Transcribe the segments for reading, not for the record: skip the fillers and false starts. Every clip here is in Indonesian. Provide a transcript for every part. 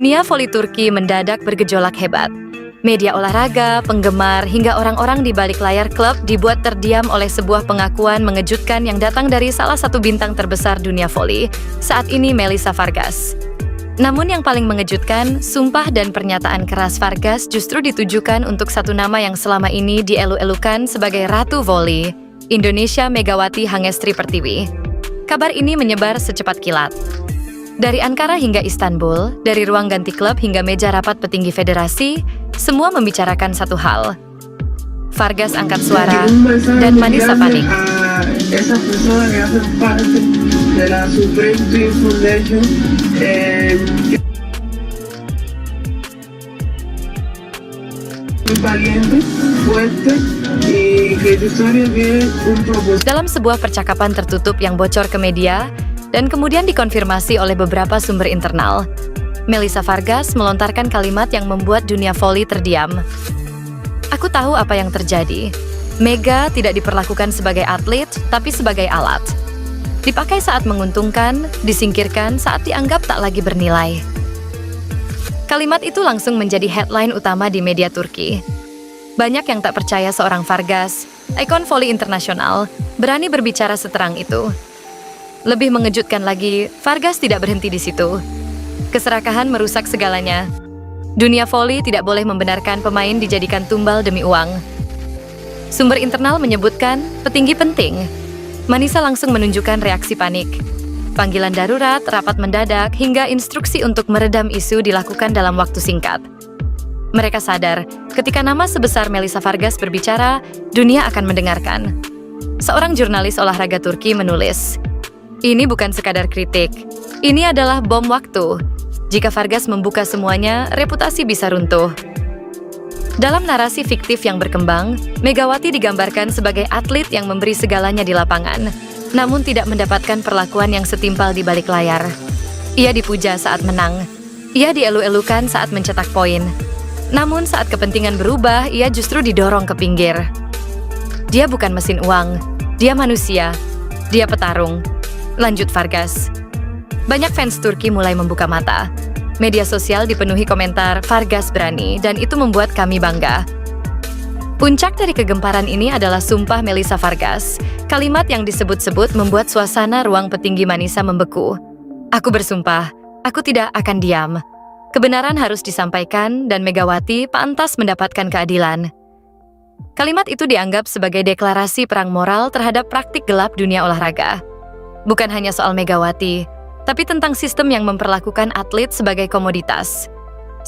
Dunia voli Turki mendadak bergejolak hebat. Media olahraga, penggemar, hingga orang-orang di balik layar klub dibuat terdiam oleh sebuah pengakuan mengejutkan yang datang dari salah satu bintang terbesar dunia voli, saat ini Melissa Vargas. Namun yang paling mengejutkan, sumpah dan pernyataan keras Vargas justru ditujukan untuk satu nama yang selama ini dielu-elukan sebagai Ratu Voli, Indonesia Megawati Hangestri Pertiwi. Kabar ini menyebar secepat kilat. Dari Ankara hingga Istanbul, dari ruang ganti klub hingga meja rapat petinggi federasi, semua membicarakan satu hal. Vargas angkat suara dan Manisa panik. Esa persona que hace parte de la Supreme Team Foundation, muy valiente, fuerte, y que tu historia tiene un propósito. Dalam sebuah percakapan tertutup yang bocor ke media, dan kemudian dikonfirmasi oleh beberapa sumber internal, Melissa Vargas melontarkan kalimat yang membuat dunia voli terdiam. Aku tahu apa yang terjadi. Mega tidak diperlakukan sebagai atlet, tapi sebagai alat. Dipakai saat menguntungkan, disingkirkan saat dianggap tak lagi bernilai. Kalimat itu langsung menjadi headline utama di media Turki. Banyak yang tak percaya seorang Vargas, ikon voli internasional, berani berbicara seterang itu. Lebih mengejutkan lagi, Vargas tidak berhenti di situ. Keserakahan merusak segalanya. Dunia voli tidak boleh membenarkan pemain dijadikan tumbal demi uang. Sumber internal menyebutkan petinggi penting. Manisa langsung menunjukkan reaksi panik. Panggilan darurat, rapat mendadak, hingga instruksi untuk meredam isu dilakukan dalam waktu singkat. Mereka sadar, ketika nama sebesar Melissa Vargas berbicara, dunia akan mendengarkan. Seorang jurnalis olahraga Turki menulis, "Ini bukan sekadar kritik. Ini adalah bom waktu. Jika Vargas membuka semuanya, reputasi bisa runtuh." Dalam narasi fiktif yang berkembang, Megawati digambarkan sebagai atlet yang memberi segalanya di lapangan, namun tidak mendapatkan perlakuan yang setimpal di balik layar. Ia dipuja saat menang. Ia dielu-elukan saat mencetak poin. Namun saat kepentingan berubah, ia justru didorong ke pinggir. Dia bukan mesin uang. Dia manusia. Dia petarung. Lanjut Vargas. Banyak fans Turki mulai membuka mata. Media sosial dipenuhi komentar, "Vargas berani," dan itu membuat kami bangga. Puncak dari kegemparan ini adalah sumpah Melissa Vargas. Kalimat yang disebut-sebut membuat suasana ruang petinggi Manisa membeku. "Aku bersumpah, aku tidak akan diam. Kebenaran harus disampaikan dan Megawati pantas mendapatkan keadilan." Kalimat itu dianggap sebagai deklarasi perang moral terhadap praktik gelap dunia olahraga. Bukan hanya soal Megawati, tapi tentang sistem yang memperlakukan atlet sebagai komoditas.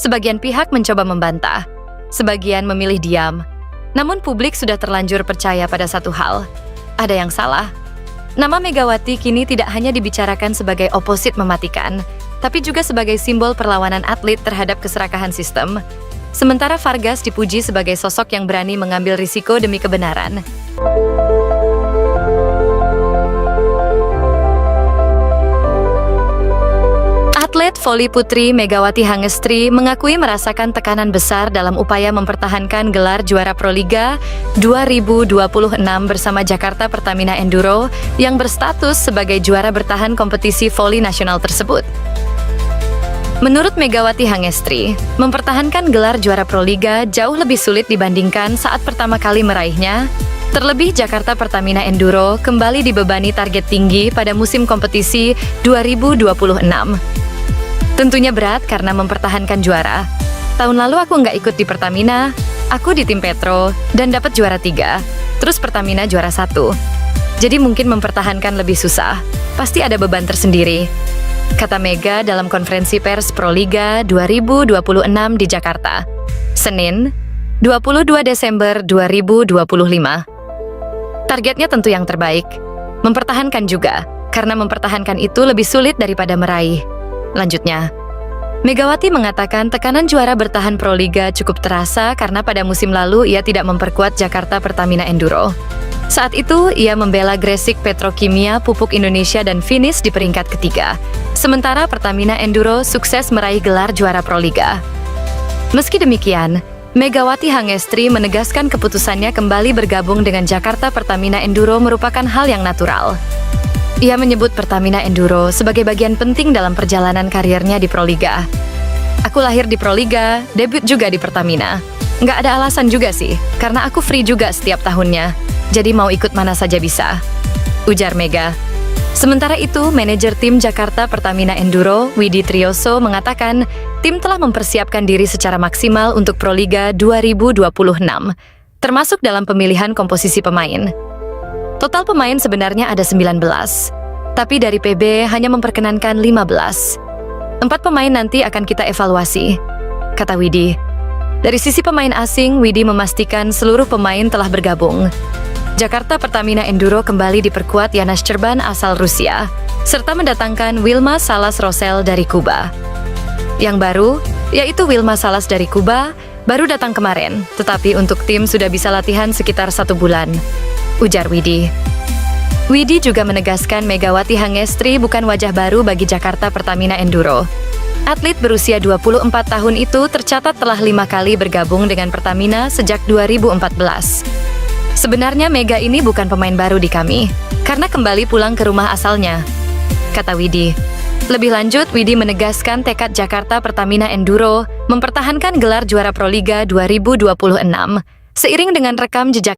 Sebagian pihak mencoba membantah, sebagian memilih diam. Namun publik sudah terlanjur percaya pada satu hal, ada yang salah. Nama Megawati kini tidak hanya dibicarakan sebagai oposit mematikan, tapi juga sebagai simbol perlawanan atlet terhadap keserakahan sistem. Sementara Vargas dipuji sebagai sosok yang berani mengambil risiko demi kebenaran. Atlet voli putri Megawati Hangestri mengakui merasakan tekanan besar dalam upaya mempertahankan gelar juara Proliga 2026 bersama Jakarta Pertamina Enduro yang berstatus sebagai juara bertahan kompetisi voli nasional tersebut. Menurut Megawati Hangestri, mempertahankan gelar juara Proliga jauh lebih sulit dibandingkan saat pertama kali meraihnya. Terlebih Jakarta Pertamina Enduro kembali dibebani target tinggi pada musim kompetisi 2026. Tentunya berat karena mempertahankan juara. Tahun lalu aku nggak ikut di Pertamina, aku di tim Petro dan dapat juara 3, terus Pertamina juara 1. Jadi mungkin mempertahankan lebih susah, pasti ada beban tersendiri, kata Mega dalam konferensi pers Proliga 2026 di Jakarta, Senin, 22 Desember 2025. Targetnya tentu yang terbaik, mempertahankan juga, karena mempertahankan itu lebih sulit daripada meraih. Lanjutnya, Megawati mengatakan tekanan juara bertahan Proliga cukup terasa karena pada musim lalu ia tidak memperkuat Jakarta Pertamina Enduro. Saat itu, ia membela Gresik Petrokimia Pupuk Indonesia dan finish di peringkat ketiga. Sementara Pertamina Enduro sukses meraih gelar juara Proliga. Meski demikian, Megawati Hangestri menegaskan keputusannya kembali bergabung dengan Jakarta Pertamina Enduro merupakan hal yang natural. Ia menyebut Pertamina Enduro sebagai bagian penting dalam perjalanan karirnya di Proliga. Aku lahir di Proliga, debut juga di Pertamina. Nggak ada alasan juga sih, karena aku free juga setiap tahunnya. Jadi mau ikut mana saja bisa, ujar Mega. Sementara itu, manajer tim Jakarta Pertamina Enduro, Widi Trioso, mengatakan tim telah mempersiapkan diri secara maksimal untuk Proliga 2026, termasuk dalam pemilihan komposisi pemain. Total pemain sebenarnya ada 19, tapi dari PB hanya memperkenankan 15. 4 pemain nanti akan kita evaluasi, kata Widi. Dari sisi pemain asing, Widi memastikan seluruh pemain telah bergabung. Jakarta Pertamina Enduro kembali diperkuat Yanas Cerban asal Rusia, serta mendatangkan Wilma Salas Rosel dari Kuba. Yang baru, yaitu Wilma Salas dari Kuba, baru datang kemarin, tetapi untuk tim sudah bisa latihan sekitar 1 bulan, ujar Widi. Widi juga menegaskan Megawati Hangestri bukan wajah baru bagi Jakarta Pertamina Enduro. Atlet berusia 24 tahun itu tercatat telah 5 kali bergabung dengan Pertamina sejak 2014. Sebenarnya Mega ini bukan pemain baru di kami, karena kembali pulang ke rumah asalnya, kata Widi. Lebih lanjut, Widi menegaskan tekad Jakarta Pertamina Enduro mempertahankan gelar juara Proliga 2026, seiring dengan rekam jejak